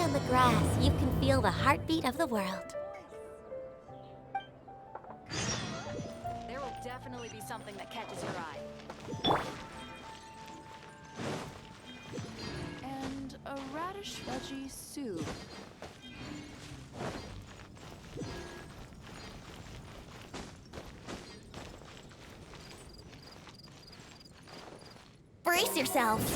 on the grass, you can feel the heartbeat of the world. There will definitely be something that catches your eye. And a radish veggie soup. Brace yourselves!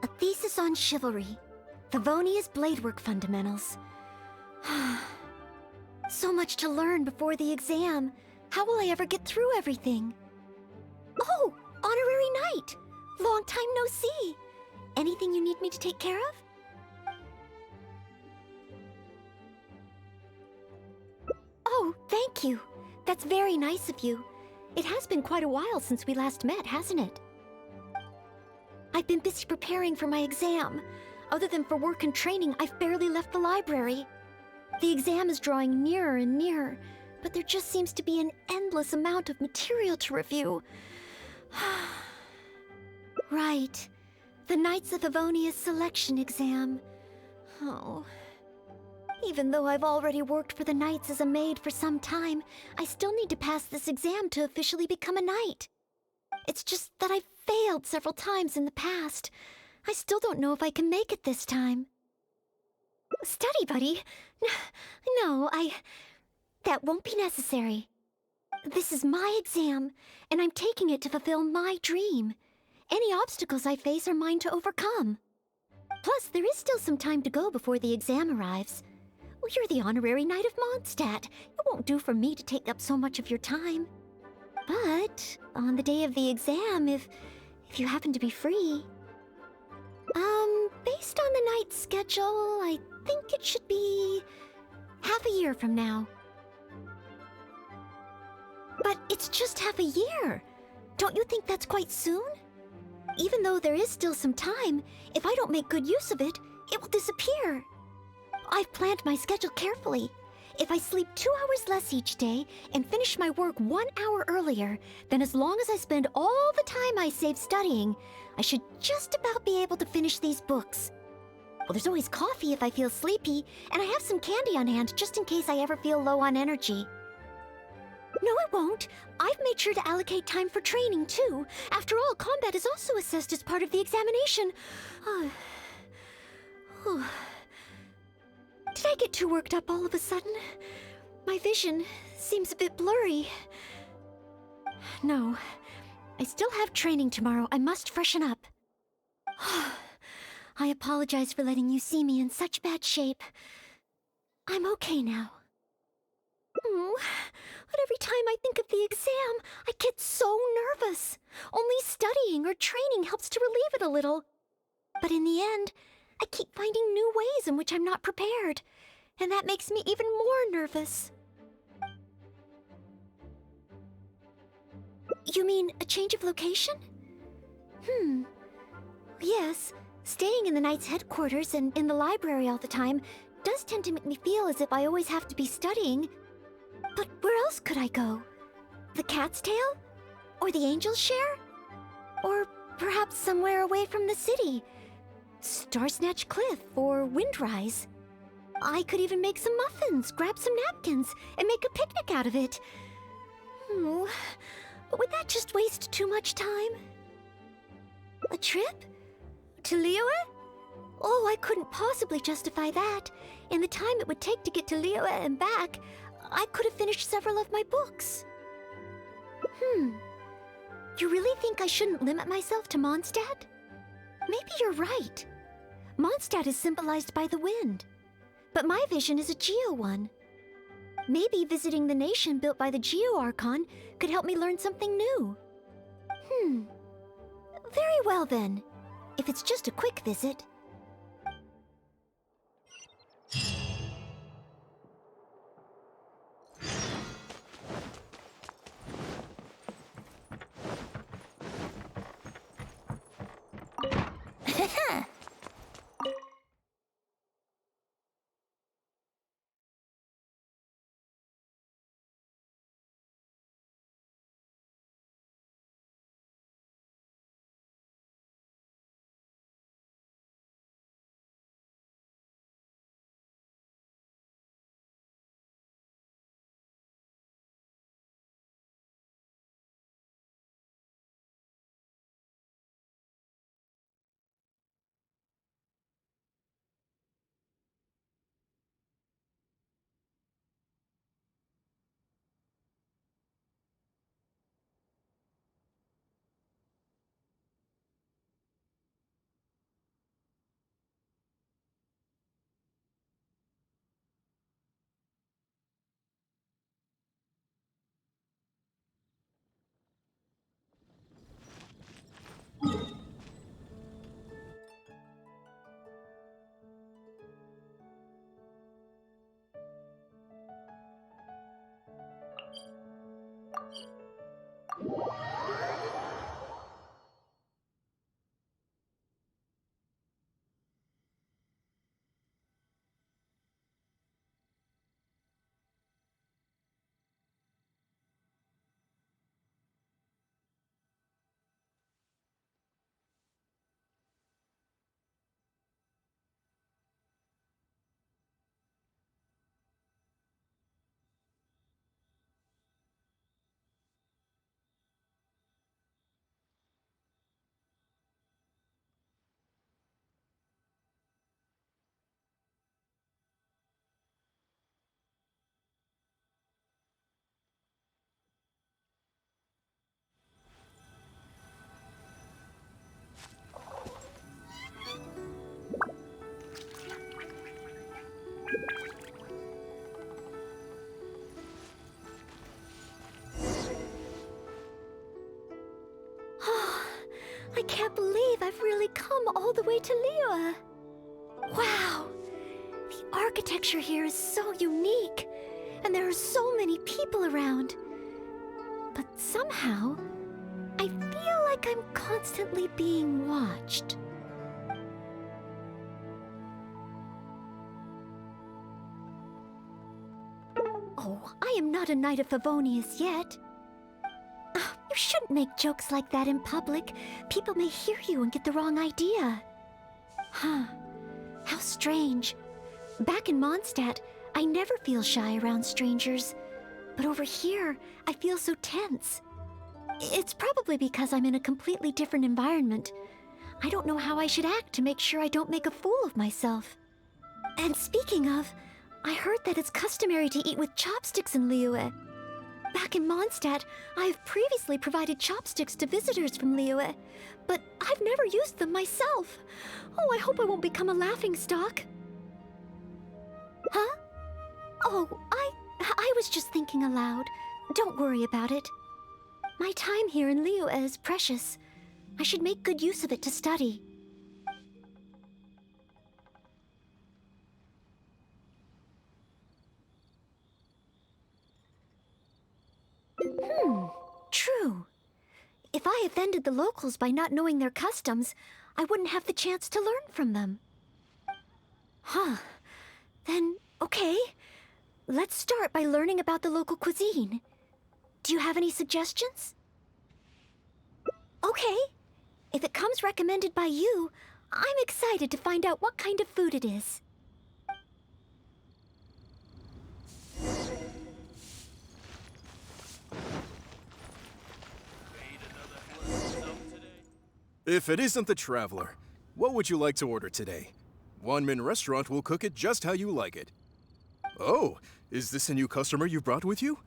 A thesis on chivalry. Favonia's bladework fundamentals. So much to learn before the exam. How will I ever get through everything? Oh, honorary knight! Long time no see. Anything you need me to take care of? Oh, thank you. That's very nice of you. It has been quite a while since we last met, hasn't it? I've been busy preparing for my exam. Other than for work and training, I've barely left the library. The exam is drawing nearer and nearer, but there just seems to be an endless amount of material to review. Right. The Knights of Favonia's selection exam. Oh. Even though I've already worked for the Knights as a maid for some time, I still need to pass this exam to officially become a knight. It's just that I've failed several times in the past. I still don't know if I can make it this time. Study buddy? No, that won't be necessary. This is my exam, and I'm taking it to fulfill my dream. Any obstacles I face are mine to overcome. Plus, there is still some time to go before the exam arrives. Well, you're the honorary knight of Mondstadt. It won't do for me to take up so much of your time. But on the day of the exam, if you happen to be free... based on the night's schedule, I think it should be half a year from now. But it's just half a year. Don't you think that's quite soon? Even though there is still some time, if I don't make good use of it, it will disappear. I've planned my schedule carefully. If I sleep 2 hours less each day and finish my work 1 hour earlier, then as long as I spend all the time I save studying, I should just about be able to finish these books. Well, there's always coffee if I feel sleepy, and I have some candy on hand just in case I ever feel low on energy. No, it won't. I've made sure to allocate time for training, too. After all, combat is also assessed as part of the examination. Did I get too worked up all of a sudden? My vision seems a bit blurry. No, I still have training tomorrow. I must freshen up. I apologize for letting you see me in such bad shape. I'm okay now. But every time I think of the exam, I get so nervous. Only studying or training helps to relieve it a little. But in the end, I keep finding new ways in which I'm not prepared, and that makes me even more nervous. You mean a change of location? Yes, staying in the Knight's headquarters and in the library all the time does tend to make me feel as if I always have to be studying. But where else could I go? The Cat's Tail? Or the Angels' Share? Or perhaps somewhere away from the city. Starsnatch Cliff or Windrise. I could even make some muffins, grab some napkins, and make a picnic out of it. But would that just waste too much time? A trip? To Liyue? Oh, I couldn't possibly justify that. In the time it would take to get to Liyue and back, I could have finished several of my books. You really think I shouldn't limit myself to Mondstadt? Maybe you're right. Mondstadt is symbolized by the wind. But my vision is a Geo one. Maybe visiting the nation built by the Geo Archon could help me learn something new. Very well then. If it's just a quick visit. I can't believe I've really come all the way to Liyue. Wow! The architecture here is so unique, and there are so many people around. But somehow, I feel like I'm constantly being watched. Oh, I am not a Knight of Favonius yet. You shouldn't make jokes like that in public. People may hear you and get the wrong idea. How strange. Back in Mondstadt, I never feel shy around strangers. But over here, I feel so tense. It's probably because I'm in a completely different environment. I don't know how I should act to make sure I don't make a fool of myself. And speaking of, I heard that it's customary to eat with chopsticks in Liyue. Back in Mondstadt, I have previously provided chopsticks to visitors from Liyue, but I've never used them myself. Oh, I hope I won't become a laughingstock. Huh? Oh, I was just thinking aloud. Don't worry about it. My time here in Liyue is precious. I should make good use of it to study. True. If I offended the locals by not knowing their customs, I wouldn't have the chance to learn from them. Then, okay. Let's start by learning about the local cuisine. Do you have any suggestions? Okay. If it comes recommended by you, I'm excited to find out what kind of food it is. If it isn't the Traveler, what would you like to order today? One-man restaurant will cook it just how you like it. Oh, is this a new customer you brought with you?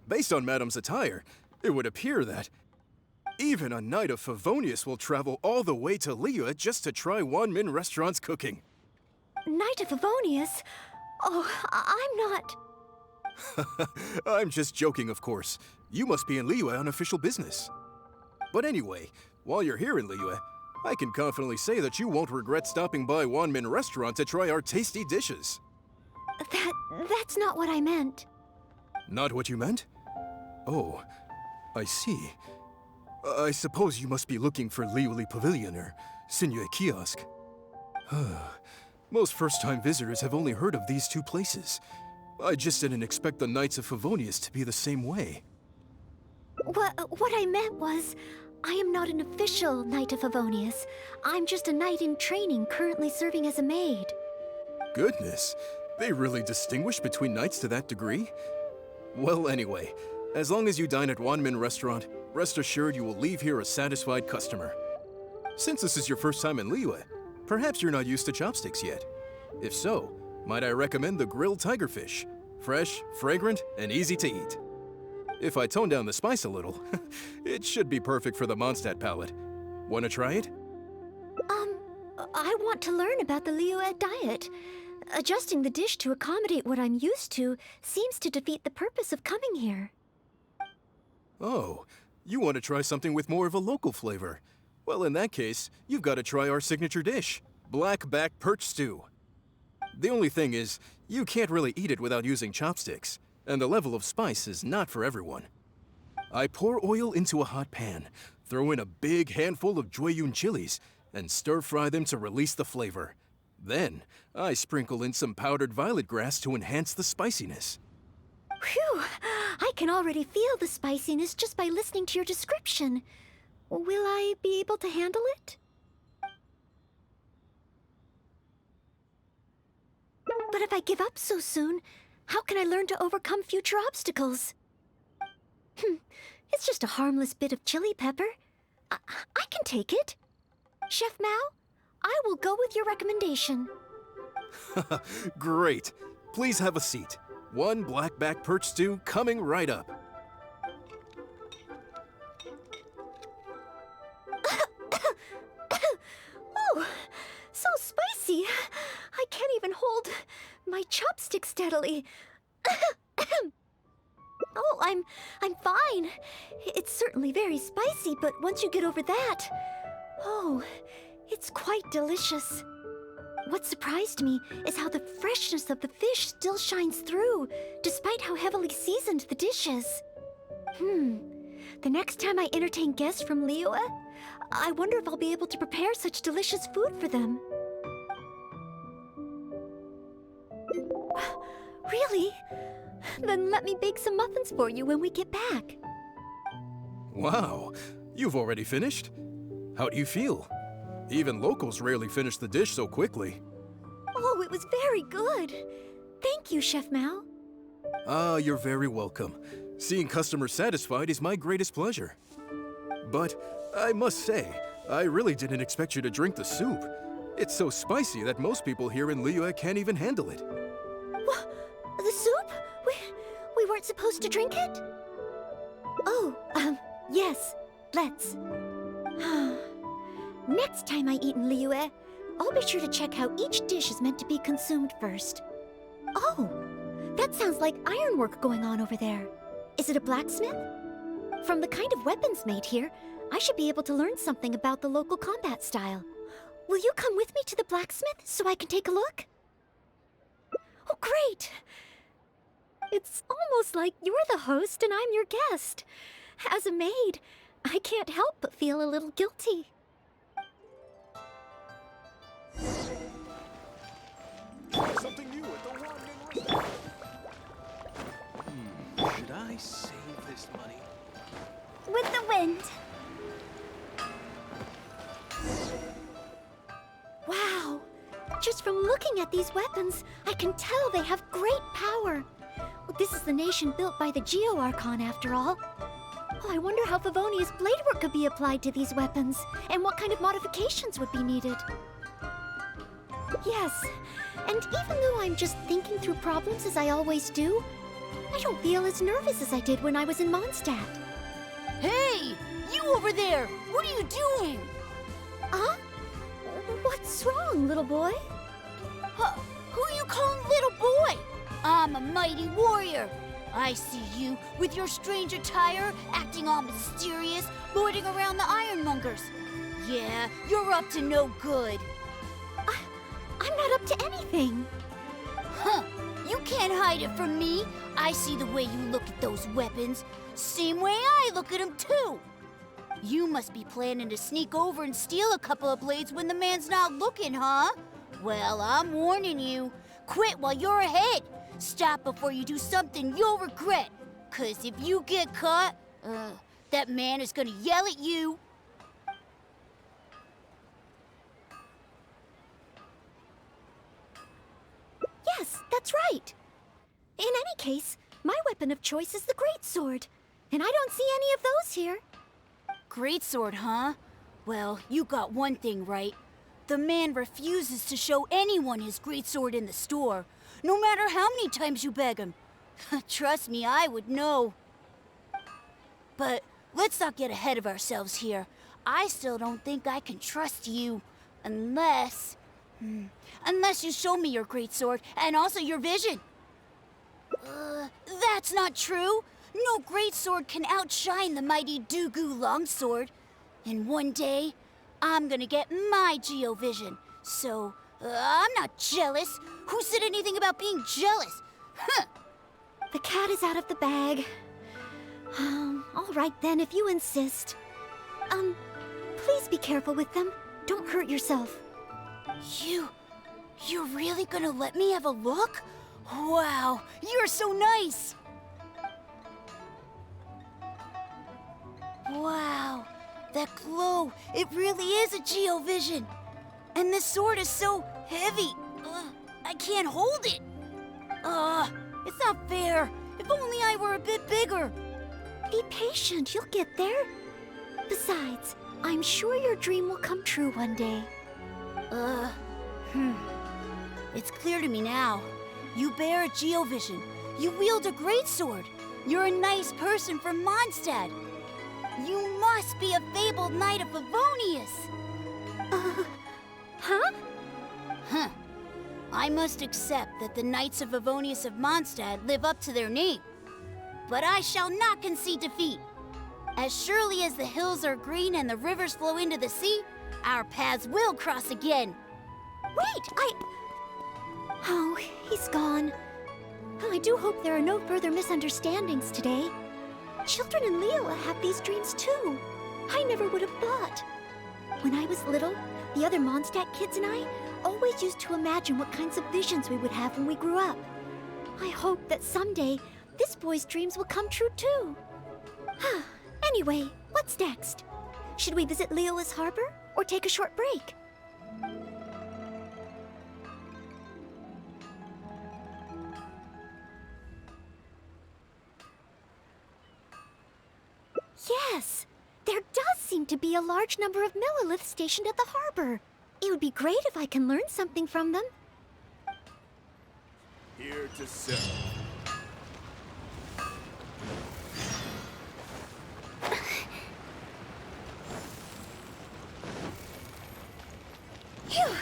Based on Madame's attire, it would appear that even a knight of Favonius will travel all the way to Liyue just to try One-man restaurant's cooking. Knight of Favonius? Oh, I'm not... I'm just joking, of course. You must be in Liyue on official business. But anyway, while you're here in Liyue, I can confidently say that you won't regret stopping by One-man restaurant to try our tasty dishes. That's not what I meant. Not what you meant? Oh, I see. I suppose you must be looking for Liyue Pavilion or Sinue Kiosk. Most first-time visitors have only heard of these two places. I just didn't expect the Knights of Favonius to be the same way. What I meant was, I am not an official Knight of Favonius. I'm just a knight in training currently serving as a maid. Goodness, they really distinguish between knights to that degree? Well, anyway, as long as you dine at One-man restaurant, rest assured you will leave here a satisfied customer. Since this is your first time in Liyue, perhaps you're not used to chopsticks yet. If so, might I recommend the grilled tigerfish? Fresh, fragrant, and easy to eat. If I tone down the spice a little, it should be perfect for the Mondstadt palate. Wanna try it? I want to learn about the Liyue diet. Adjusting the dish to accommodate what I'm used to seems to defeat the purpose of coming here. Oh, you want to try something with more of a local flavor? Well, in that case, you've got to try our signature dish, black back perch stew. The only thing is, you can't really eat it without using chopsticks, and the level of spice is not for everyone. I pour oil into a hot pan, throw in a big handful of Jueyun chilies, and stir-fry them to release the flavor. Then, I sprinkle in some powdered violet grass to enhance the spiciness. Phew! I can already feel the spiciness just by listening to your description. Will I be able to handle it? But if I give up so soon, how can I learn to overcome future obstacles? It's just a harmless bit of chili pepper. I can take it. Chef Mao, I will go with your recommendation. Great. Please have a seat. One blackback perch stew coming right up. Oh, so spicy. I can't even hold my chopstick steadily. Oh, I'm fine. It's certainly very spicy, but once you get over that, oh, it's quite delicious. What surprised me is how the freshness of the fish still shines through, despite how heavily seasoned the dish is. The next time I entertain guests from Liyue, I wonder if I'll be able to prepare such delicious food for them. Really? Then let me bake some muffins for you when we get back. Wow, you've already finished? How do you feel? Even locals rarely finish the dish so quickly. Oh, it was very good. Thank you, Chef Mao. Ah, you're very welcome. Seeing customers satisfied is my greatest pleasure. But I must say, I really didn't expect you to drink the soup. It's so spicy that most people here in Liyue can't even handle it. What? The soup? We weren't supposed to drink it? Oh, yes. Let's. Next time I eat in Liyue, I'll be sure to check how each dish is meant to be consumed first. Oh, that sounds like ironwork going on over there. Is it a blacksmith? From the kind of weapons made here, I should be able to learn something about the local combat style. Will you come with me to the blacksmith so I can take a look? Oh, great! It's almost like you're the host and I'm your guest. As a maid, I can't help but feel a little guilty. Something new at the One-man restaurant. Should I save this money? With the wind. Just from looking at these weapons, I can tell they have great power. Well, this is the nation built by the Geo-Archon, after all. Oh, I wonder how Favonia's blade work could be applied to these weapons, and what kind of modifications would be needed. Yes, and even though I'm just thinking through problems as I always do, I don't feel as nervous as I did when I was in Mondstadt. Hey! You over there! What are you doing? Huh? What's wrong, little boy? Who you calling little boy? I'm a mighty warrior. I see you with your strange attire, acting all mysterious, lording around the ironmongers. Yeah, you're up to no good. I'm not up to anything. Huh, you can't hide it from me. I see the way you look at those weapons. Same way I look at them too. You must be planning to sneak over and steal a couple of blades when the man's not looking, huh? Well, I'm warning you. Quit while you're ahead. Stop before you do something you'll regret. 'Cause if you get caught, that man is gonna yell at you. Yes, that's right. In any case, my weapon of choice is the greatsword, and I don't see any of those here. Greatsword, huh? Well, you got one thing right. The man refuses to show anyone his greatsword in the store, no matter how many times you beg him. Trust me, I would know. But let's not get ahead of ourselves here. I still don't think I can trust you, unless you show me your greatsword and also your vision. That's not true. No greatsword can outshine the mighty Dugu longsword. And one day, I'm gonna get my Geovision. So, I'm not jealous. Who said anything about being jealous? Huh. The cat is out of the bag. All right then, if you insist. Please be careful with them. Don't hurt yourself. You're really gonna let me have a look? Wow, you're so nice! Wow, that glow, it really is a Geovision. And this sword is so heavy. I can't hold it. It's not fair. If only I were a bit bigger. Be patient, you'll get there. Besides, I'm sure your dream will come true one day. It's clear to me now. You bear a Geovision. You wield a greatsword. You're a nice person from Mondstadt. You must be a fabled knight of Favonius. Huh? Huh. I must accept that the Knights of Favonius of Mondstadt live up to their name. But I shall not concede defeat. As surely as the hills are green and the rivers flow into the sea, our paths will cross again. Wait, Oh, he's gone. Oh, I do hope there are no further misunderstandings today. Children in Liyue have these dreams too. I never would have thought. When I was little, the other Mondstadt kids and I always used to imagine what kinds of visions we would have when we grew up. I hope that someday this boy's dreams will come true too. Anyway, what's next? Should we visit Liyue's harbor or take a short break? Yes! There does seem to be a large number of Milliliths stationed at the harbor. It would be great if I can learn something from them. Here to serve. Phew!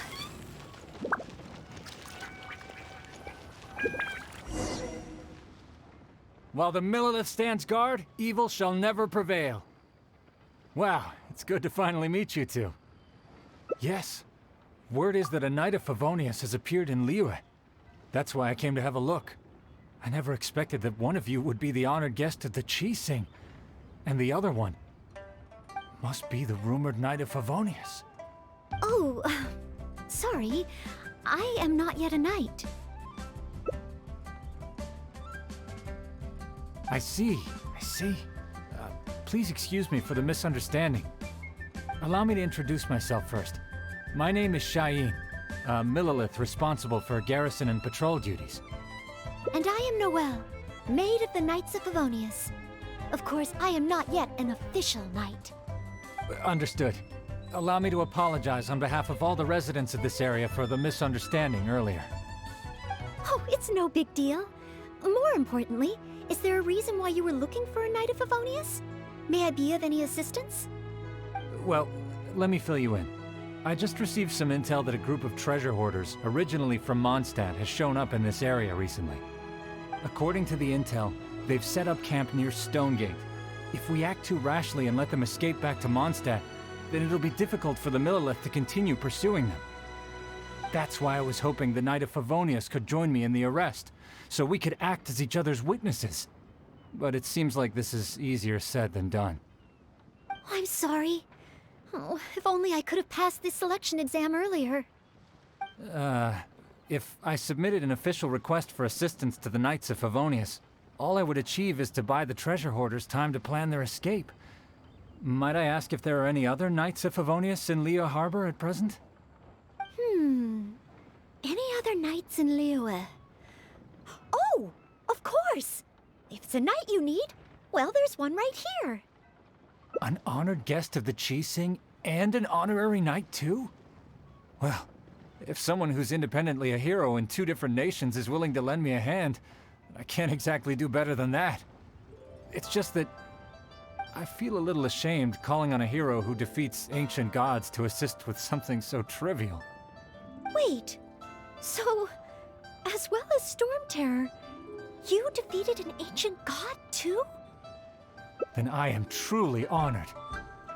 While the Millilith stands guard, evil shall never prevail. Wow, it's good to finally meet you two. Yes, word is that a Knight of Favonius has appeared in Liyue. That's why I came to have a look. I never expected that one of you would be the honored guest at the Chi-Sing, and the other one must be the rumored Knight of Favonius. Oh, sorry. I am not yet a knight. I see. Please excuse me for the misunderstanding. Allow me to introduce myself first. My name is Shayin. Millilith responsible for garrison and patrol duties. And I am Noelle, maid of the Knights of Favonius. Of course, I am not yet an official knight. Understood. Allow me to apologize on behalf of all the residents of this area for the misunderstanding earlier. Oh, it's no big deal. More importantly, is there a reason why you were looking for a Knight of Favonius? May I be of any assistance? Well, let me fill you in. I just received some intel that a group of treasure hoarders, originally from Mondstadt, has shown up in this area recently. According to the intel, they've set up camp near Stonegate. If we act too rashly and let them escape back to Mondstadt, then it'll be difficult for the Millilith to continue pursuing them. That's why I was hoping the Knight of Favonius could join me in the arrest, so we could act as each other's witnesses. But it seems like this is easier said than done. I'm sorry. Oh, if only I could have passed this selection exam earlier. If I submitted an official request for assistance to the Knights of Favonius, all I would achieve is to buy the treasure hoarders time to plan their escape. Might I ask if there are any other Knights of Favonius in Leo Harbor at present? Any other knights in Liyue? Oh, of course! If it's a knight you need, well, there's one right here. An honored guest of the Qixing and an honorary knight too? Well, if someone who's independently a hero in two different nations is willing to lend me a hand, I can't exactly do better than that. It's just that I feel a little ashamed calling on a hero who defeats ancient gods to assist with something so trivial. Wait, so, as well as Storm Terror, you defeated an ancient god too? Then I am truly honored.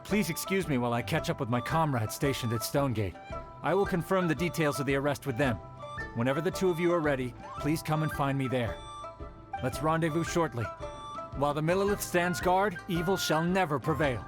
Please excuse me while I catch up with my comrades stationed at Stonegate. I will confirm the details of the arrest with them. Whenever the two of you are ready, please come and find me there. Let's rendezvous shortly. While the Millilith stands guard, evil shall never prevail.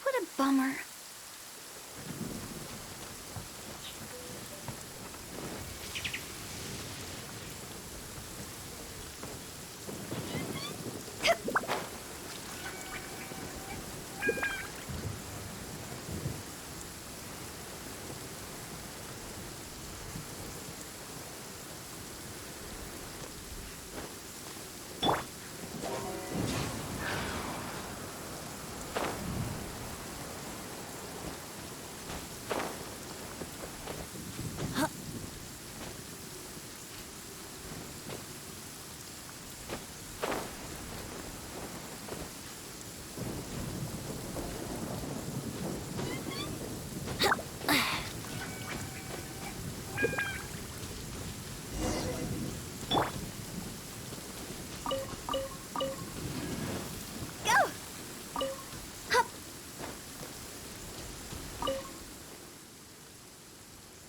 What a bummer.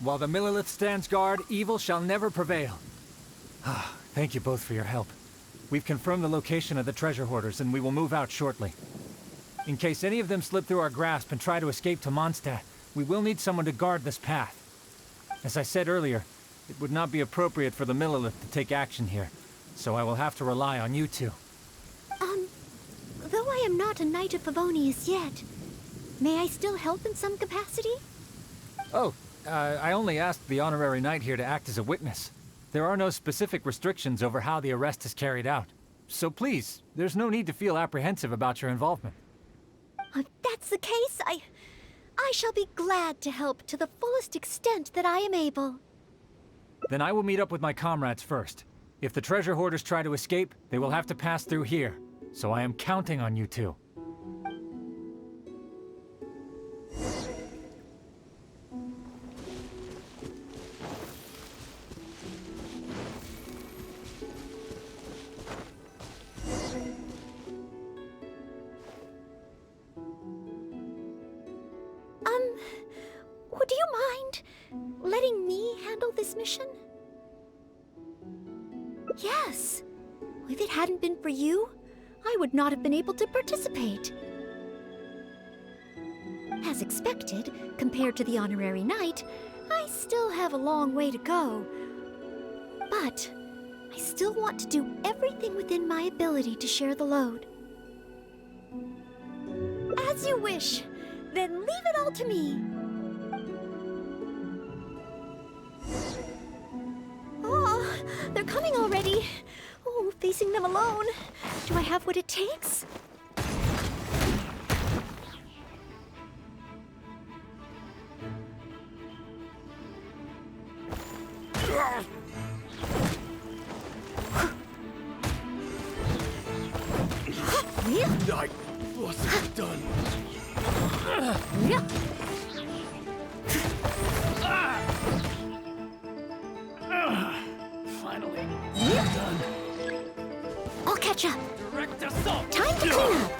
While the Millilith stands guard, evil shall never prevail. Thank you both for your help. We've confirmed the location of the treasure hoarders, and we will move out shortly. In case any of them slip through our grasp and try to escape to Mondstadt, we will need someone to guard this path. As I said earlier, it would not be appropriate for the Millilith to take action here, so I will have to rely on you two. Though I am not a Knight of Favonius yet, may I still help in some capacity? Oh, I only asked the honorary knight here to act as a witness. There are no specific restrictions over how the arrest is carried out. So please, there's no need to feel apprehensive about your involvement. If that's the case, I shall be glad to help to the fullest extent that I am able. Then I will meet up with my comrades first. If the treasure hoarders try to escape, they will have to pass through here. So I am counting on you two. Would you mind letting me handle this mission? Yes. If it hadn't been for you, I would not have been able to participate. As expected, compared to the honorary knight, I still have a long way to go. But I still want to do everything within my ability to share the load. As you wish. Then leave it all to me. Oh, they're coming already. Oh, facing them alone. Do I have what it takes? I wasn't done. Finally, done. I'll catch up. Direct assault. Time to clean up.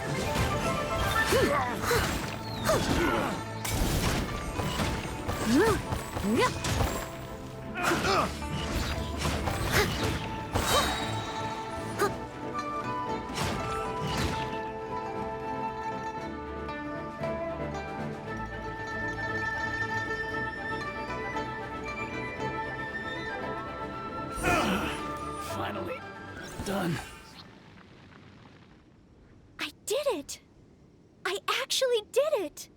Finally, done. I did it. I actually did it.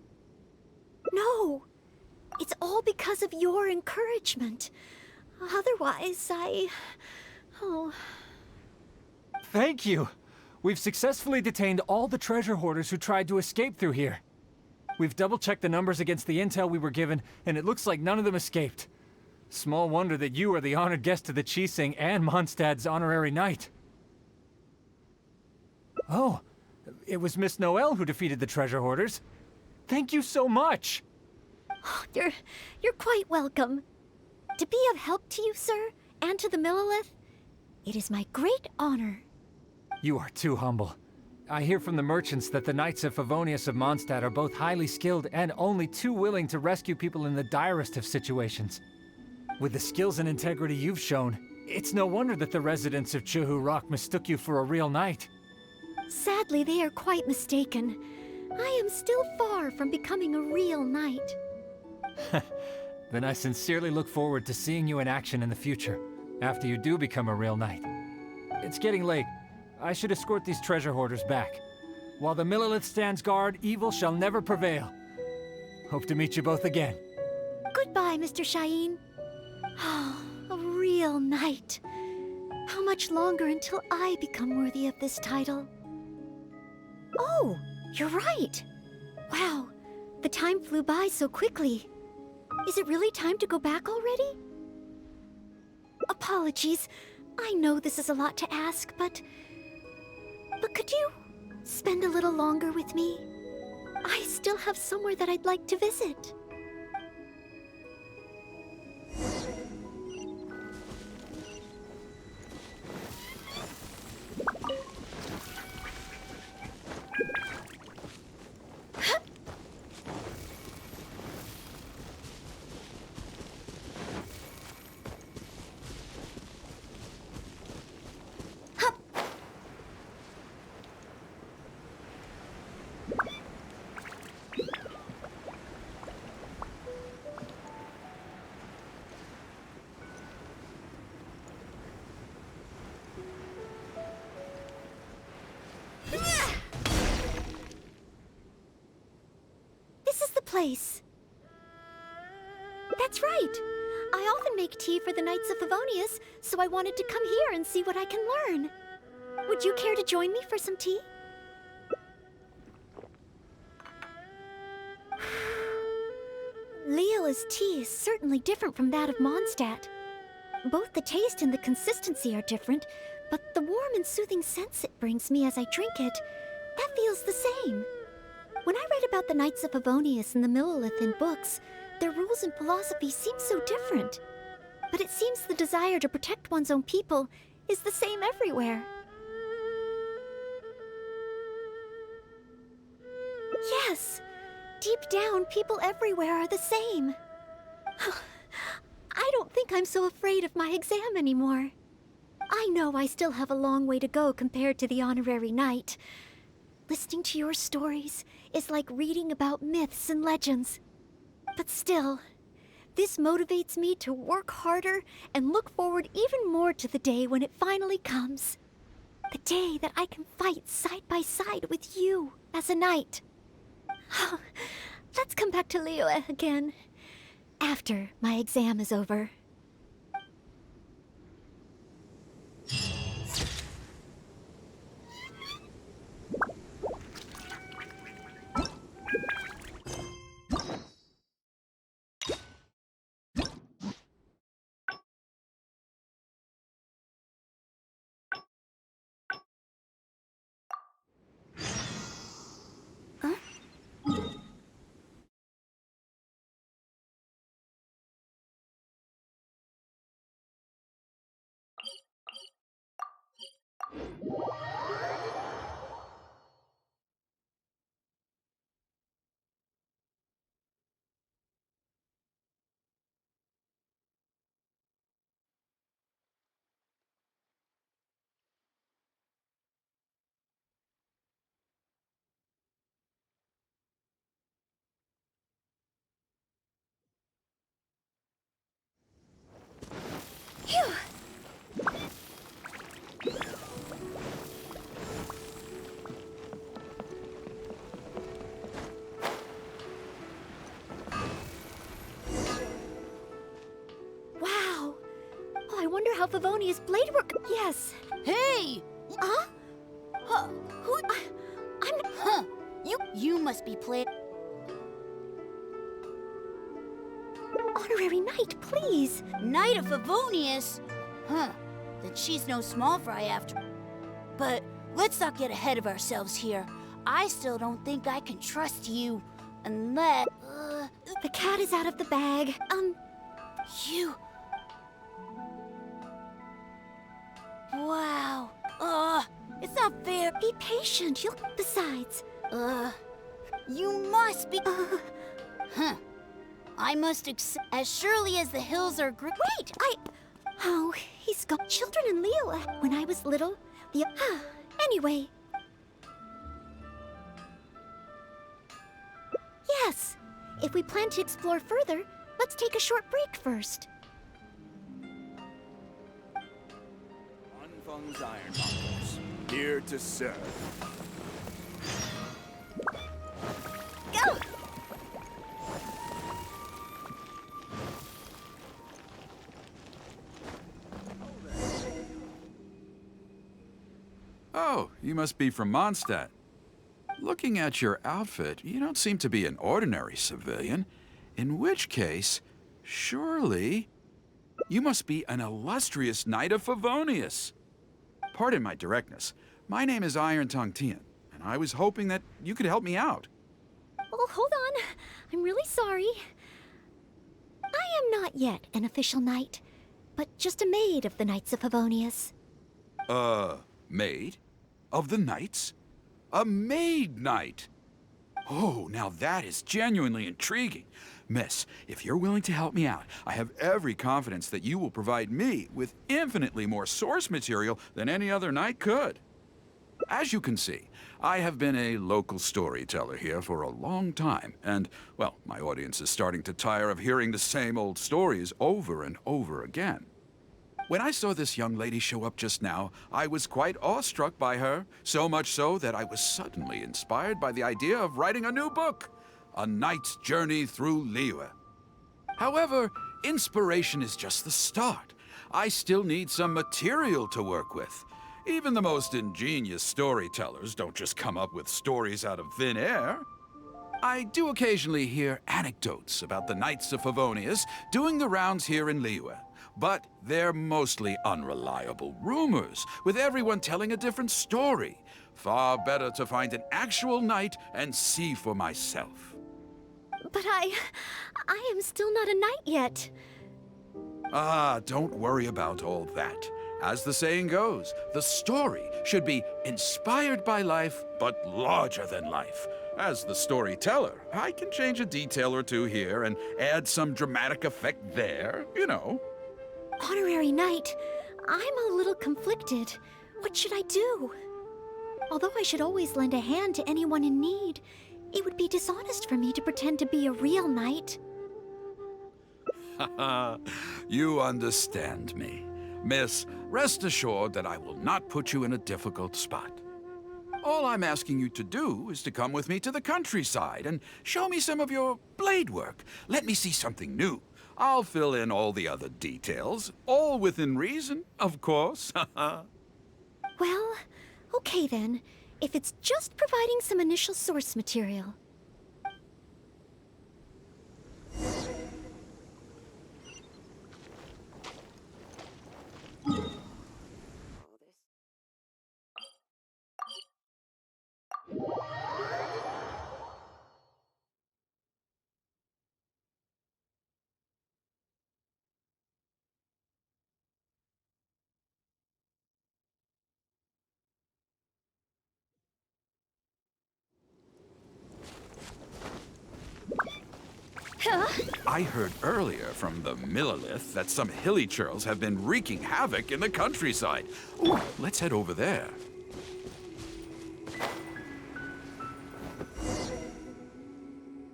No, it's all because of your encouragement. Otherwise, Oh. Thank you! We've successfully detained all the treasure hoarders who tried to escape through here. We've double-checked the numbers against the intel we were given, and it looks like none of them escaped. Small wonder that you are the honored guest of the Qixing and Mondstadt's honorary knight. Oh, it was Miss Noelle who defeated the treasure hoarders. Thank you so much! You're quite welcome. To be of help to you, sir, and to the Millelith, it is my great honor. You are too humble. I hear from the merchants that the Knights of Favonius of Mondstadt are both highly skilled and only too willing to rescue people in the direst of situations. With the skills and integrity you've shown, it's no wonder that the residents of Chuhu Rock mistook you for a real knight. Sadly, they are quite mistaken. I am still far from becoming a real knight. Then I sincerely look forward to seeing you in action in the future, after you do become a real knight. It's getting late. I should escort these treasure hoarders back. While the Millelith stands guard, evil shall never prevail. Hope to meet you both again. Goodbye, Mr. Shaheen. Oh, a real knight. How much longer until I become worthy of this title? Oh, you're right. Wow, the time flew by so quickly. Is it really time to go back already? Apologies. I know this is a lot to ask, but could you spend a little longer with me? I still have somewhere that I'd like to visit. Place. That's right. I often make tea for the Knights of Favonius, so I wanted to come here and see what I can learn. Would you care to join me for some tea? Lila's tea is certainly different from that of Mondstadt. Both the taste and the consistency are different, but the warm and soothing sense it brings me as I drink it, that feels the same. When I read about the Knights of Favonius and the Millelith in books, their rules and philosophy seem so different. But it seems the desire to protect one's own people is the same everywhere. Yes! Deep down, people everywhere are the same. I don't think I'm so afraid of my exam anymore. I know I still have a long way to go compared to the honorary knight. Listening to your stories is like reading about myths and legends. But still, this motivates me to work harder and look forward even more to the day when it finally comes. The day that I can fight side by side with you as a knight. Let's come back to Liyue again, after my exam is over. Phew! Wow! Oh, I wonder how Favonia's blade work. Yes. Hey! Huh? Who? I'm. Huh? You must be playing. Honorary knight, please. Knight of Favonius? Huh. Then she's no small fry after. But let's not get ahead of ourselves here. I still don't think I can trust you unless. The cat is out of the bag. You. Wow. It's not fair. Be patient. You'll. Besides. You must be. Huh. I must accept. As surely as the hills are Wait! Oh, he's got children in Liyue. When I was little, the. Anyway. Yes. If we plan to explore further, let's take a short break first. Anfang's Ironmongers, here to serve. Go! Oh, you must be from Mondstadt. Looking at your outfit, you don't seem to be an ordinary civilian. In which case, surely, you must be an illustrious knight of Favonius. Pardon my directness. My name is Iron Tongue Tian, and I was hoping that you could help me out. Oh, hold on. I'm really sorry. I am not yet an official knight, but just a maid of the Knights of Favonius. Maid? Of the knights? A maid knight? Oh, now that is genuinely intriguing. Miss, if you're willing to help me out, I have every confidence that you will provide me with infinitely more source material than any other knight could. As you can see, I have been a local storyteller here for a long time, and, well, my audience is starting to tire of hearing the same old stories over and over again. When I saw this young lady show up just now, I was quite awestruck by her, so much so that I was suddenly inspired by the idea of writing a new book, A Knight's Journey Through Liyue. However, inspiration is just the start. I still need some material to work with. Even the most ingenious storytellers don't just come up with stories out of thin air. I do occasionally hear anecdotes about the Knights of Favonius doing the rounds here in Liyue. But they're mostly unreliable rumors, with everyone telling a different story. Far better to find an actual knight and see for myself. But I am still not a knight yet. Ah, don't worry about all that. As the saying goes, the story should be inspired by life, but larger than life. As the storyteller, I can change a detail or two here and add some dramatic effect there, you know. Honorary knight, I'm a little conflicted. What should I do? Although I should always lend a hand to anyone in need, it would be dishonest for me to pretend to be a real knight. You understand me. Miss, rest assured that I will not put you in a difficult spot. All I'm asking you to do is to come with me to the countryside and show me some of your blade work. Let me see something new. I'll fill in all the other details, all within reason, of course. Well, okay then. If it's just providing some initial source material. Huh? I heard earlier from the Millilith that some hilly churls have been wreaking havoc in the countryside. Ooh, let's head over there.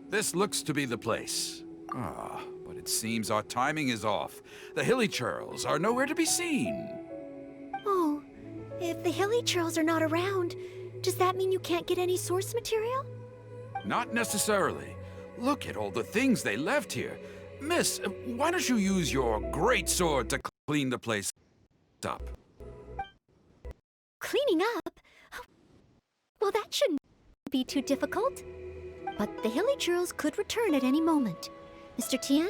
This looks to be the place. Ah, but it seems our timing is off. The hilly churls are nowhere to be seen. Oh, if the hilly churls are not around, does that mean you can't get any source material? Not necessarily. Look at all the things they left here. Miss, why don't you use your great sword to clean the place up? Cleaning up? Well, that shouldn't be too difficult. But the hilly churls could return at any moment. Mr. Tien,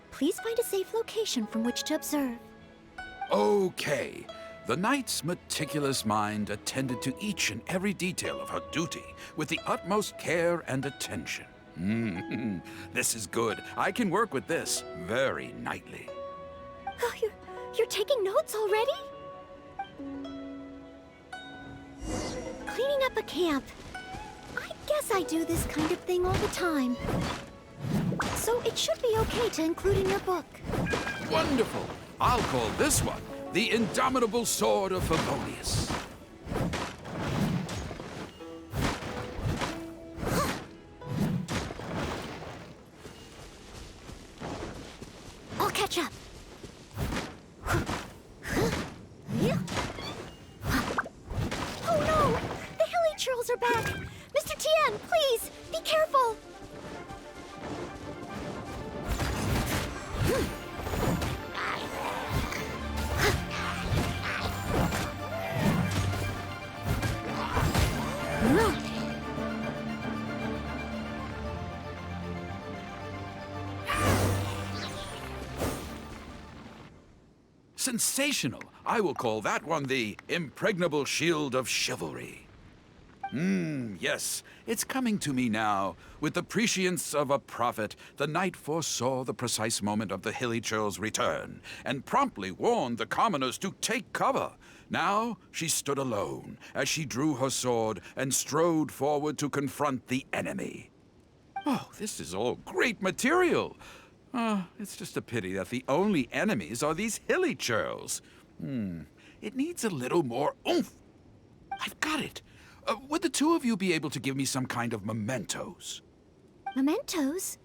please find a safe location from which to observe. Okay. The knight's meticulous mind attended to each and every detail of her duty with the utmost care and attention. This is good. I can work with this very knightly. Oh, you're taking notes already? Cleaning up a camp. I guess I do this kind of thing all the time. So it should be okay to include in your book. Wonderful. I'll call this one the Indomitable Sword of Favonius. I'll catch up. Oh no! The hilly churls are back! Mr. Tien, please, be careful! Sensational. I will call that one the Impregnable Shield of Chivalry. Yes, it's coming to me now. With the prescience of a prophet, the knight foresaw the precise moment of the hilly churl's return, and promptly warned the commoners to take cover. Now she stood alone, as she drew her sword and strode forward to confront the enemy. Oh, this is all great material. It's just a pity that the only enemies are these hilly churls. It needs a little more oomph. I've got it. Would the two of you be able to give me some kind of mementos? Mementos?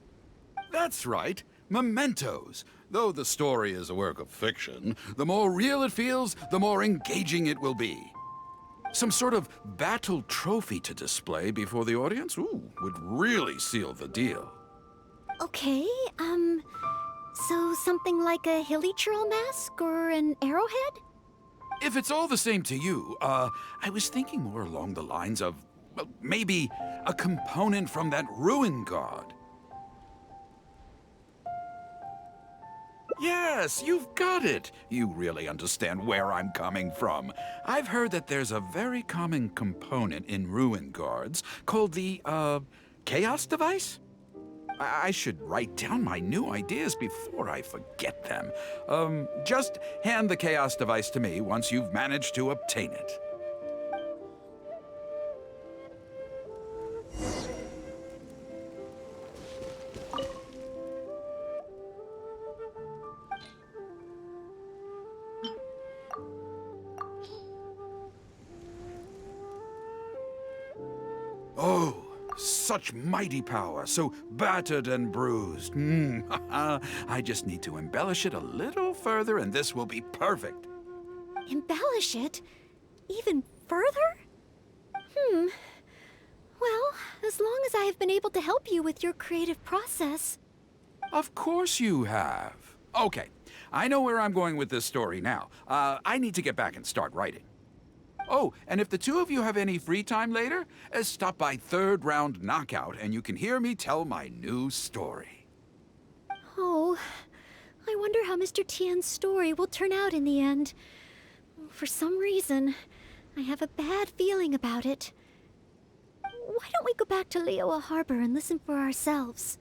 That's right, mementos. Though the story is a work of fiction, the more real it feels, the more engaging it will be. Some sort of battle trophy to display before the audience, would really seal the deal. Okay, so something like a hilly churl mask or an arrowhead? If it's all the same to you, I was thinking more along the lines of, well, maybe a component from that ruin guard. Yes, you've got it. You really understand where I'm coming from. I've heard that there's a very common component in ruin guards called the, chaos device? I should write down my new ideas before I forget them. Just hand the chaos device to me once you've managed to obtain it. Oh, such mighty power, so battered and bruised. I just need to embellish it a little further and this will be perfect. Embellish it? Even further? Well, as long as I have been able to help you with your creative process. Of course you have. Okay, I know where I'm going with this story now. I need to get back and start writing. Oh, and if the two of you have any free time later, stop by Third Round Knockout and you can hear me tell my new story. Oh, I wonder how Mr. Tien's story will turn out in the end. For some reason, I have a bad feeling about it. Why don't we go back to Liyue Harbor and listen for ourselves?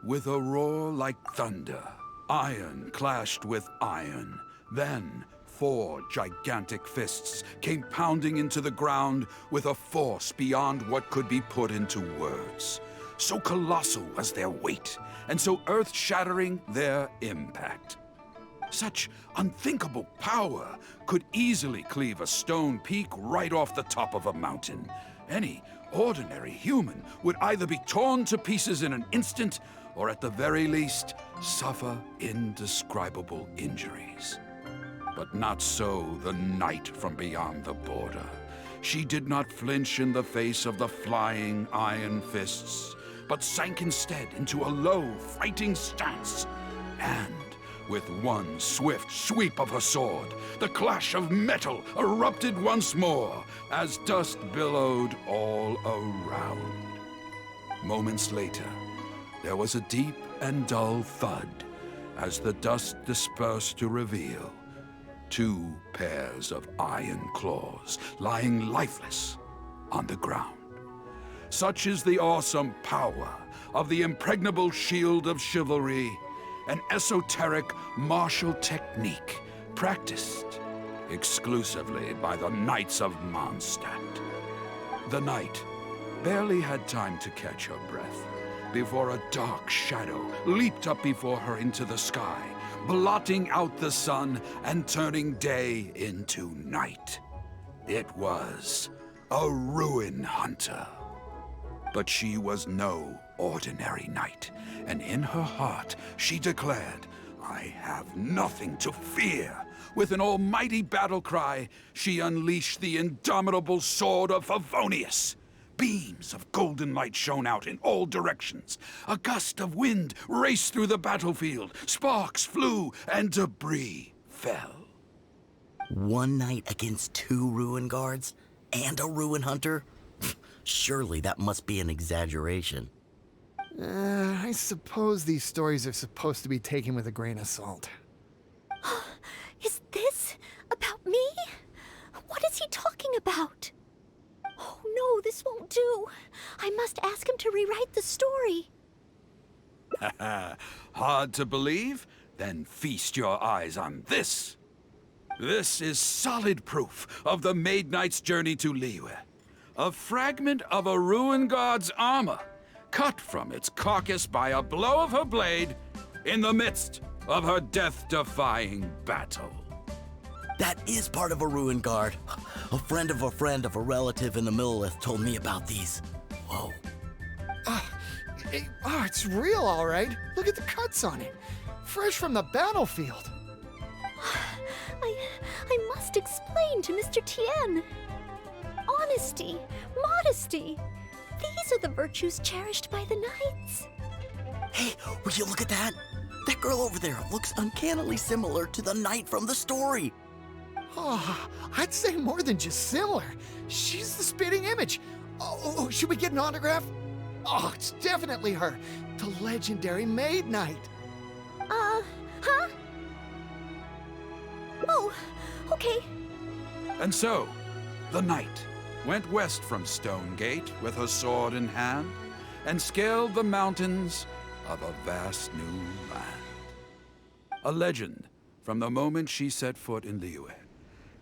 With a roar like thunder, iron clashed with iron. Then 4 gigantic fists came pounding into the ground with a force beyond what could be put into words. So colossal was their weight, and so earth-shattering their impact. Such unthinkable power could easily cleave a stone peak right off the top of a mountain. Any ordinary human would either be torn to pieces in an instant, or at the very least, suffer indescribable injuries. But not so the knight from beyond the border. She did not flinch in the face of the flying iron fists, but sank instead into a low, fighting stance. And with one swift sweep of her sword, the clash of metal erupted once more as dust billowed all around. Moments later, there was a deep and dull thud as the dust dispersed to reveal 2 pairs of iron claws lying lifeless on the ground. Such is the awesome power of the impregnable shield of chivalry, an esoteric martial technique practiced exclusively by the Knights of Mondstadt. The knight barely had time to catch her breath before a dark shadow leaped up before her into the sky, blotting out the sun and turning day into night. It was a ruin hunter. But she was no ordinary knight, and in her heart she declared, "I have nothing to fear." With an almighty battle cry, she unleashed the indomitable sword of Favonius. Beams of golden light shone out in all directions. A gust of wind raced through the battlefield. Sparks flew and debris fell. One knight against 2 ruin guards? And a ruin hunter? Surely that must be an exaggeration. I suppose these stories are supposed to be taken with a grain of salt. Is this about me? What is he talking about? Oh no, this won't do. I must ask him to rewrite the story. Hard to believe? Then feast your eyes on this. This is solid proof of the Maid Knight's journey to Liyue. A fragment of a ruin guard's armor, cut from its carcass by a blow of her blade in the midst of her death-defying battle. That is part of a ruin guard. A friend of a relative in the Millelith told me about these. Whoa. It's real, all right. Look at the cuts on it. Fresh from the battlefield. I must explain to Mr. Tien. Honesty, modesty. These are the virtues cherished by the knights. Hey, will you look at that? That girl over there looks uncannily similar to the knight from the story. Oh, I'd say more than just similar. She's the spitting image. Oh, should we get an autograph? Oh, it's definitely her. The legendary Maid Knight. Huh? Oh, okay. And so, the knight went west from Stonegate with her sword in hand and scaled the mountains of a vast new land. A legend from the moment she set foot in Liyue.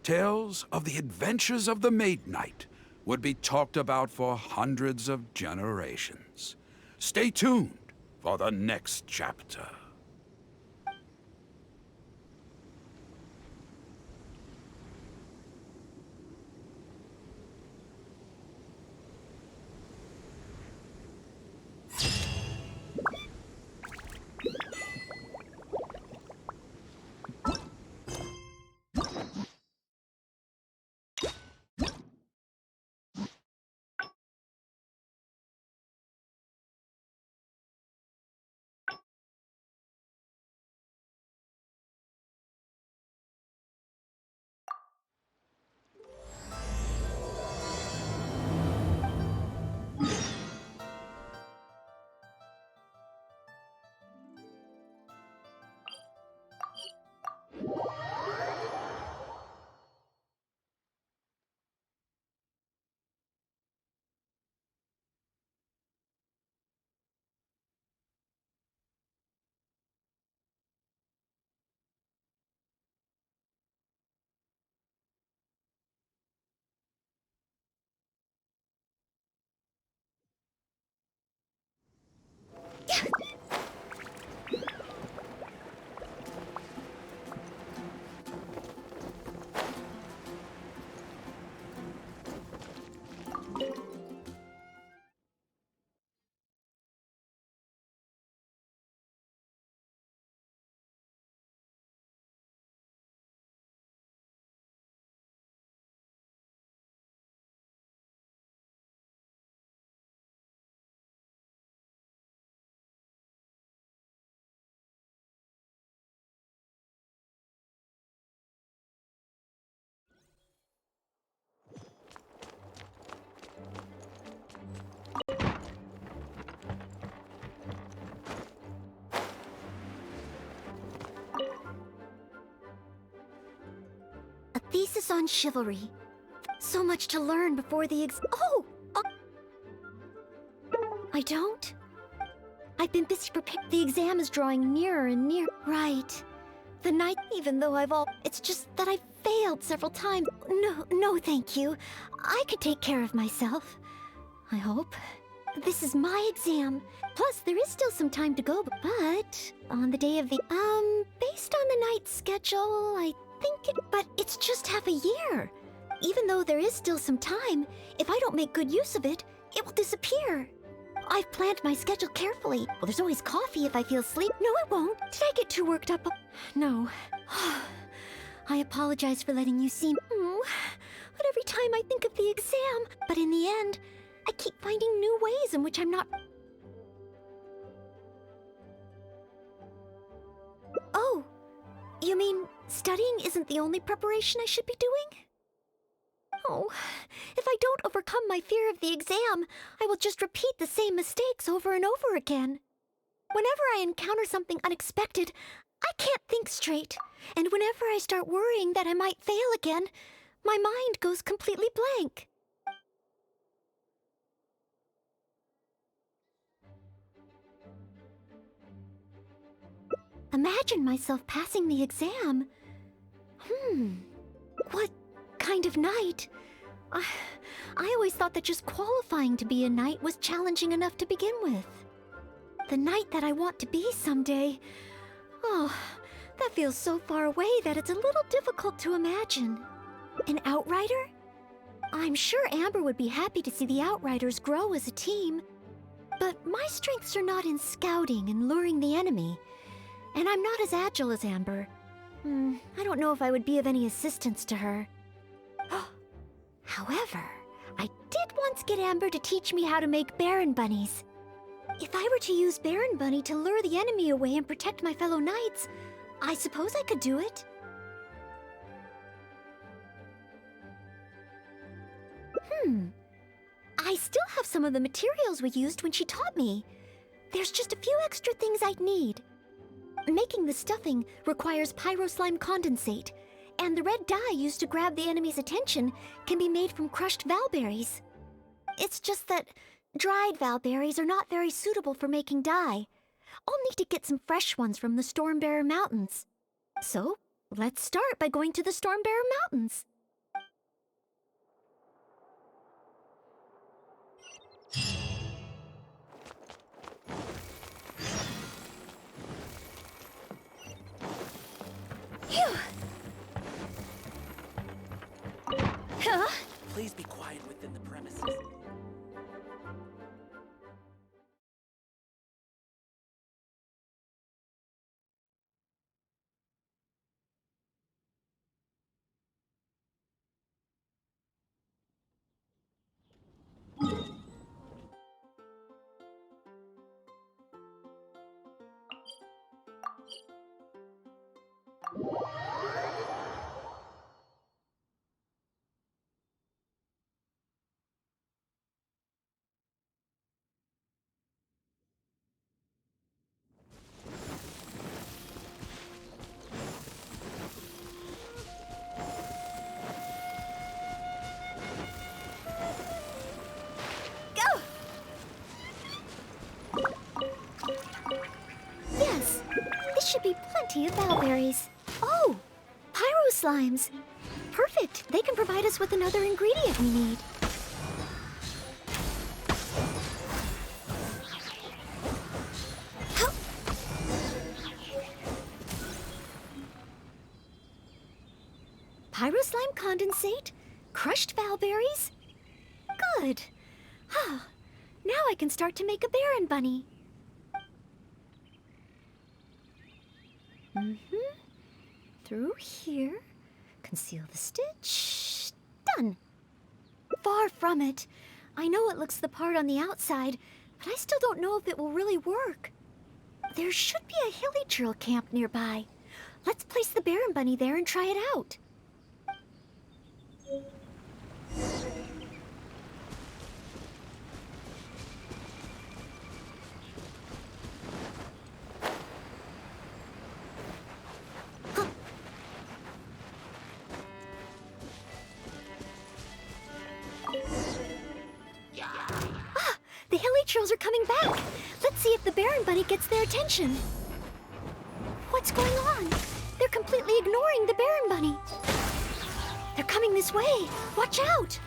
Tales of the adventures of the Maid Knight would be talked about for hundreds of generations. Stay tuned for the next chapter. A thesis on chivalry. So much to learn before the I don't? I've been busy preparing. The exam is drawing nearer and nearer. Right. The night, even though it's just that I've failed several times. No, thank you. I could take care of myself. I hope. This is my exam. Plus, there is still some time to go, but on the day of the, based on the night's schedule, I think but it's just half a year. Even though there is still some time, if I don't make good use of it, it will disappear. I've planned my schedule carefully. Well, there's always coffee if I feel sleep. No, it won't. Did I get too worked up? No. I apologize for letting you seem... But every time I think of the exam... But in the end, I keep finding new ways in which I'm not... Oh, you mean studying isn't the only preparation I should be doing? Oh, if I don't overcome my fear of the exam, I will just repeat the same mistakes over and over again. Whenever I encounter something unexpected, I can't think straight. And whenever I start worrying that I might fail again, my mind goes completely blank. Imagine myself passing the exam. What kind of knight? I always thought that just qualifying to be a knight was challenging enough to begin with. The knight that I want to be someday. Oh, That feels so far away that it's a little difficult to imagine. An outrider? I'm sure Amber would be happy to see the Outriders grow as a team. But my strengths are not in scouting and luring the enemy. And I'm not as agile as Amber. I don't know if I would be of any assistance to her. However, I did once get Amber to teach me how to make Baron Bunnies. If I were to use Baron Bunny to lure the enemy away and protect my fellow knights, I suppose I could do it. I still have some of the materials we used when she taught me. There's just a few extra things I'd need. Making the stuffing requires pyroslime condensate, and the red dye used to grab the enemy's attention can be made from crushed valberries. It's just that dried valberries are not very suitable for making dye. I'll need to get some fresh ones from the Stormbearer Mountains. So, let's start by going to the Stormbearer Mountains. Phew! Huh? Please be quiet within the premises. Yes, this should be plenty of valberries. Oh, pyro slimes. Perfect. They can provide us with another ingredient we need. Pyro slime condensate, crushed valberries. Good. Now I can start to make a Baron Bunny. Through here. Conceal the stitch. Done. Far from it. I know it looks the part on the outside, but I still don't know if it will really work. There should be a Hilly camp nearby. Let's place the Baron Bunny there and try it out. The Hilly Trills are coming back. Let's see if the Baron Bunny gets their attention. What's going on? They're completely ignoring the Baron Bunny. They're coming this way. Watch out!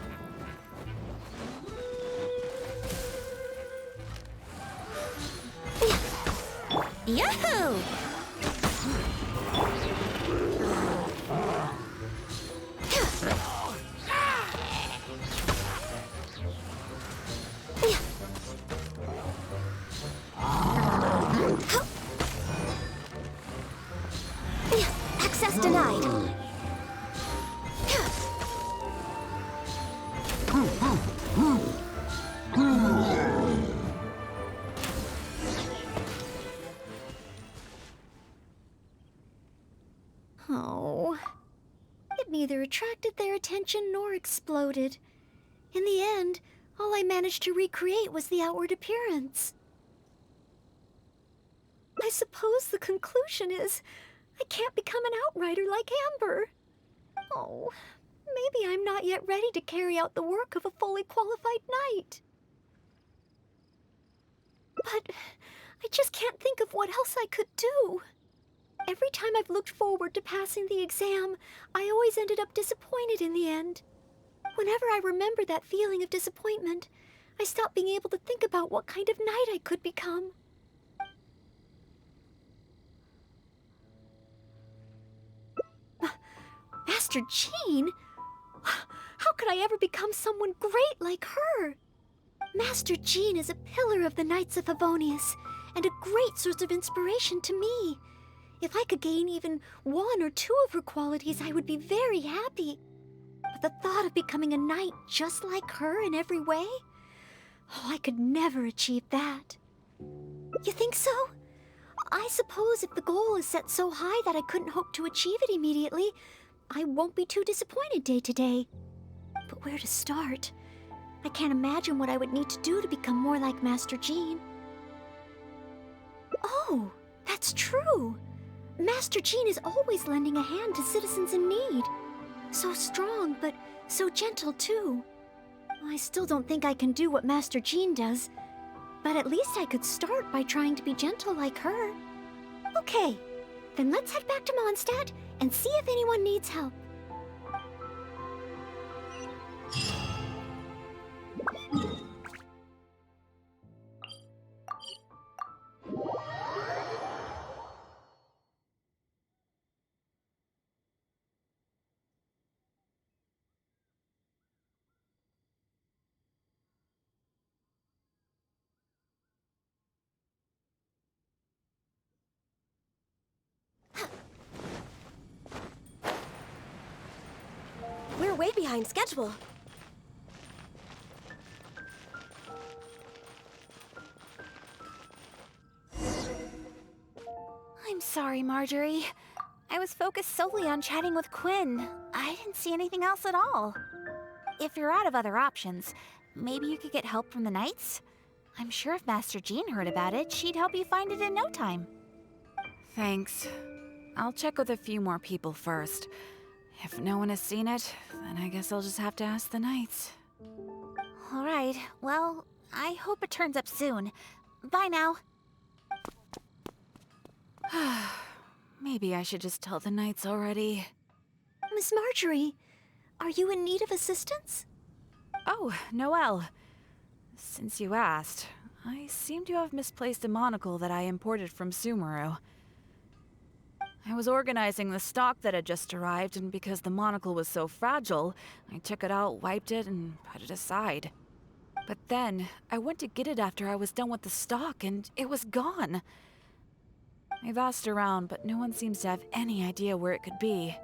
Yahoo! Access denied. Oh. It neither attracted their attention nor exploded. In the end, all I managed to recreate was the outward appearance. I suppose the conclusion is I can't become an outrider like Amber. Oh, maybe I'm not yet ready to carry out the work of a fully qualified knight. But I just can't think of what else I could do. Every time I've looked forward to passing the exam, I always ended up disappointed in the end. Whenever I remember that feeling of disappointment, I stop being able to think about what kind of knight I could become. Master Jean? How could I ever become someone great like her? Master Jean is a pillar of the Knights of Favonius, and a great source of inspiration to me. If I could gain even one or two of her qualities, I would be very happy. But the thought of becoming a knight just like her in every way? Oh, I could never achieve that. You think so? I suppose if the goal is set so high that I couldn't hope to achieve it immediately, I won't be too disappointed day to day. But where to start? I can't imagine what I would need to do to become more like Master Jean. Oh, that's true. Master Jean is always lending a hand to citizens in need. So strong, but so gentle too. I still don't think I can do what Master Jean does, but at least I could start by trying to be gentle like her. Okay, then let's head back to Mondstadt and see if anyone needs help. We're way behind schedule. I'm sorry, Marjorie. I was focused solely on chatting with Quinn. I didn't see anything else at all. If you're out of other options, maybe you could get help from the Knights? I'm sure if Master Jean heard about it, she'd help you find it in no time. Thanks. I'll check with a few more people first. If no one has seen it, then I guess I'll just have to ask the Knights. All right, well, I hope it turns up soon. Bye now. Maybe I should just tell the Knights already. Miss Marjorie, are you in need of assistance? Oh, Noelle. Since you asked, I seem to have misplaced a monocle that I imported from Sumeru. I was organizing the stock that had just arrived, and because the monocle was so fragile, I took it out, wiped it, and put it aside. But then, I went to get it after I was done with the stock, and it was gone. I've asked around, but no one seems to have any idea where it could be.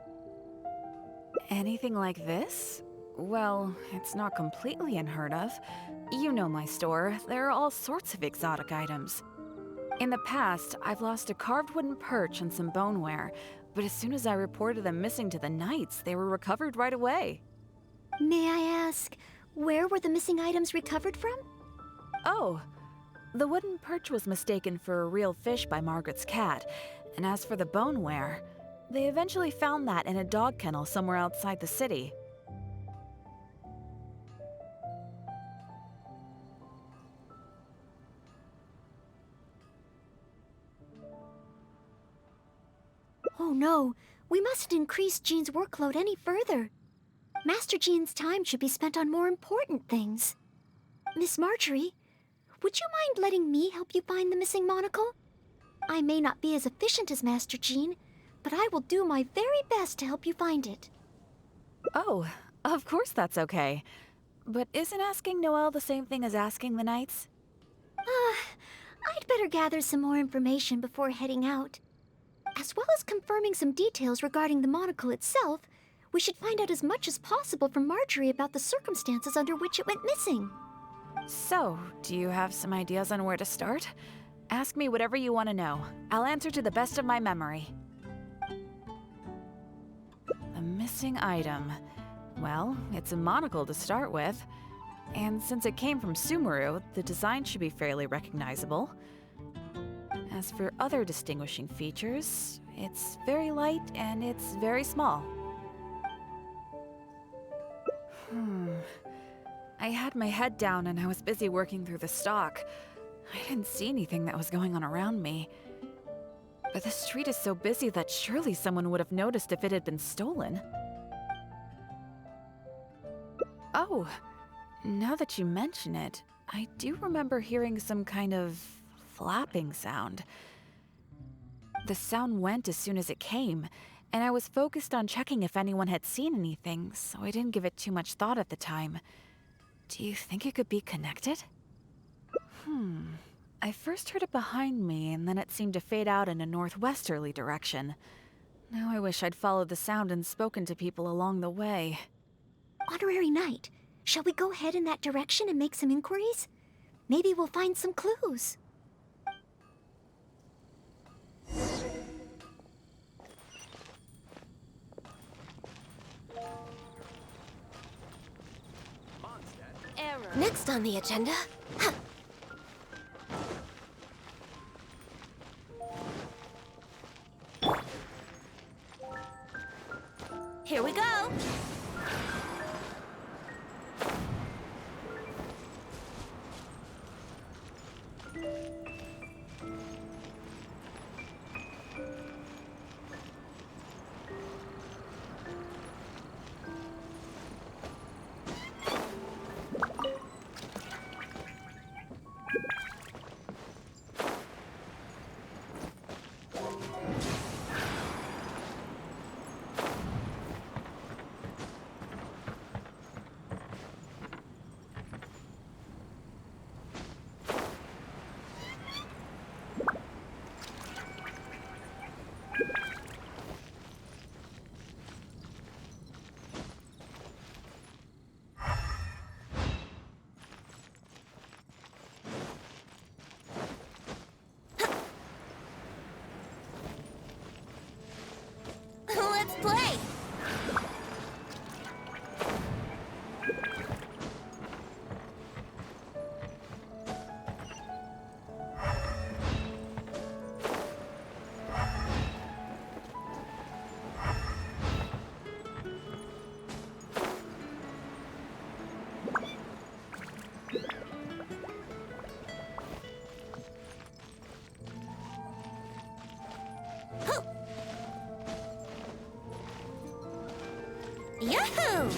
Anything like this? Well, it's not completely unheard of. You know my store. There are all sorts of exotic items. In the past, I've lost a carved wooden perch and some boneware, but as soon as I reported them missing to the Knights, they were recovered right away. May I ask, where were the missing items recovered from? Oh, the wooden perch was mistaken for a real fish by Margaret's cat, and as for the boneware, they eventually found that in a dog kennel somewhere outside the city. Oh no, we mustn't increase Jean's workload any further. Master Jean's time should be spent on more important things. Miss Marjorie, would you mind letting me help you find the missing monocle? I may not be as efficient as Master Jean, but I will do my very best to help you find it. Oh, of course that's okay. But isn't asking Noelle the same thing as asking the Knights? I'd better gather some more information before heading out. As well as confirming some details regarding the monocle itself, we should find out as much as possible from Marjorie about the circumstances under which it went missing. So, do you have some ideas on where to start? Ask me whatever you want to know. I'll answer to the best of my memory. The missing item. Well, it's a monocle to start with. And since it came from Sumeru, the design should be fairly recognizable. As for other distinguishing features, it's very light and it's very small. I had my head down and I was busy working through the stock. I didn't see anything that was going on around me. But the street is so busy that surely someone would have noticed if it had been stolen. Oh, now that you mention it, I do remember hearing some kind of flapping sound. The sound went as soon as it came, and I was focused on checking if anyone had seen anything, so I didn't give it too much thought at the time. Do you think it could be connected? I first heard it behind me, and then it seemed to fade out in a northwesterly direction. Now I wish I'd followed the sound and spoken to people along the way. Honorary Knight, shall we go ahead in that direction and make some inquiries? Maybe we'll find some clues. Next on the agenda. Here we go. Let's play! Yahoo!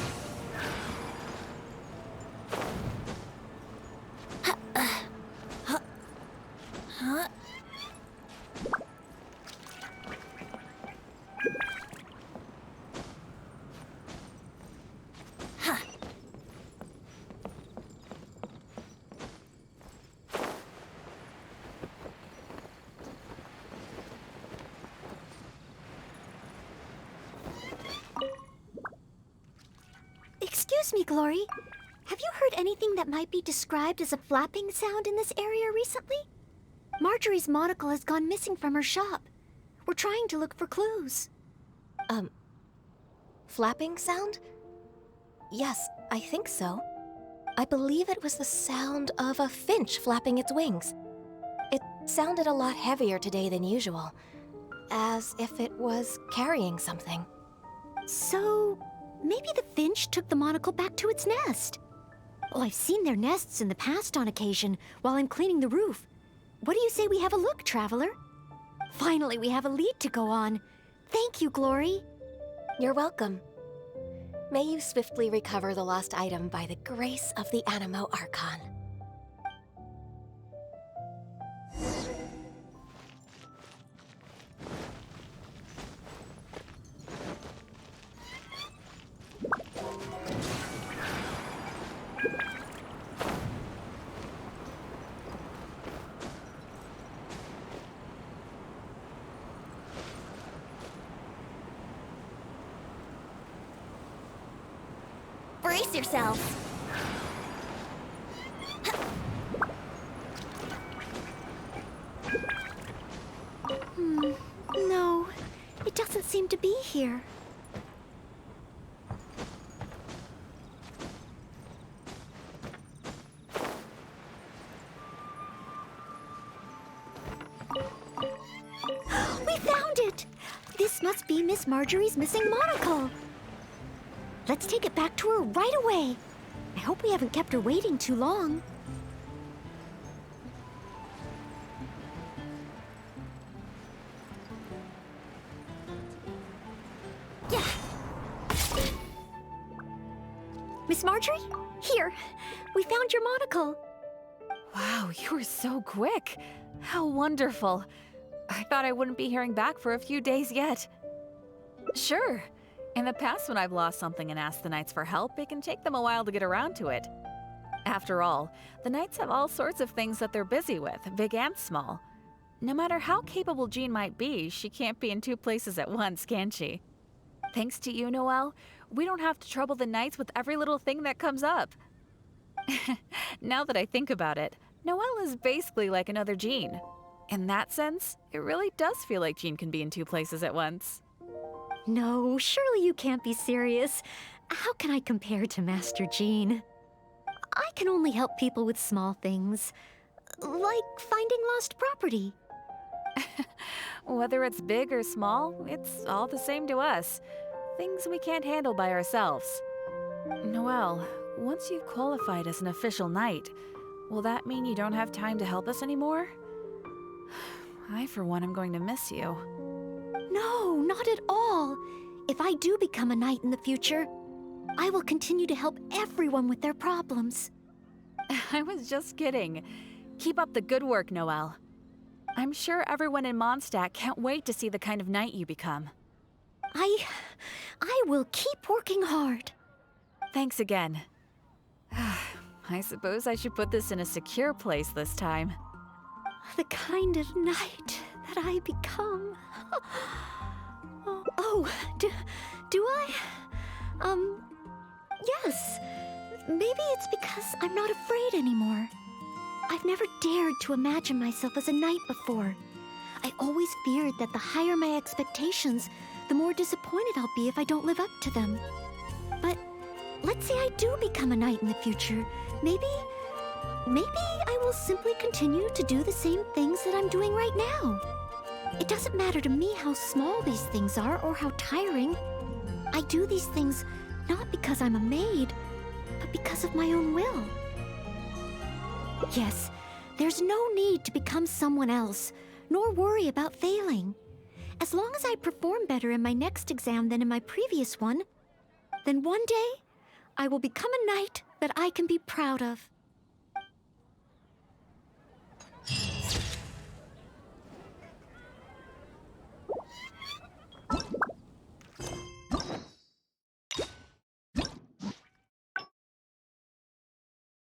Huh? Excuse me, Glory. Have you heard anything that might be described as a flapping sound in this area recently? Marjorie's monocle has gone missing from her shop. We're trying to look for clues. Flapping sound? Yes, I think so. I believe it was the sound of a finch flapping its wings. It sounded a lot heavier today than usual, as if it was carrying something. So, maybe the finch took the monocle back to its nest. Oh, I've seen their nests in the past on occasion while I'm cleaning the roof. What do you say we have a look, Traveler? Finally, we have a lead to go on. Thank you, Glory. You're welcome. May you swiftly recover the lost item by the grace of the Animo Archon. Brace yourselves. No, it doesn't seem to be here. We found it! This must be Miss Marjorie's missing monocle. Let's take it back to her right away. I hope we haven't kept her waiting too long. Yeah. Miss Marjorie? Here. We found your monocle. Wow, you were so quick. How wonderful. I thought I wouldn't be hearing back for a few days yet. Sure. In the past, when I've lost something and asked the Knights for help, it can take them a while to get around to it. After all, the Knights have all sorts of things that they're busy with, big and small. No matter how capable Jean might be, she can't be in two places at once, can she? Thanks to you, Noelle, we don't have to trouble the Knights with every little thing that comes up. Now that I think about it, Noelle is basically like another Jean. In that sense, it really does feel like Jean can be in two places at once. No, surely you can't be serious. How can I compare to Master Jean? I can only help people with small things, like finding lost property. Whether it's big or small, it's all the same to us. Things we can't handle by ourselves. Noelle, once you've qualified as an official knight, will that mean you don't have time to help us anymore? I, for one, am going to miss you. No, not at all. If I do become a knight in the future, I will continue to help everyone with their problems. I was just kidding. Keep up the good work, Noelle. I'm sure everyone in Mondstadt can't wait to see the kind of knight you become. I will keep working hard. Thanks again. I suppose I should put this in a secure place this time. The kind of knight that I become. Do I? Yes. Maybe it's because I'm not afraid anymore. I've never dared to imagine myself as a knight before. I always feared that the higher my expectations, the more disappointed I'll be if I don't live up to them. But let's say I do become a knight in the future. Maybe I will simply continue to do the same things that I'm doing right now. It doesn't matter to me how small these things are or how tiring. I do these things not because I'm a maid, but because of my own will. Yes, there's no need to become someone else, nor worry about failing. As long as I perform better in my next exam than in my previous one, then one day I will become a knight that I can be proud of.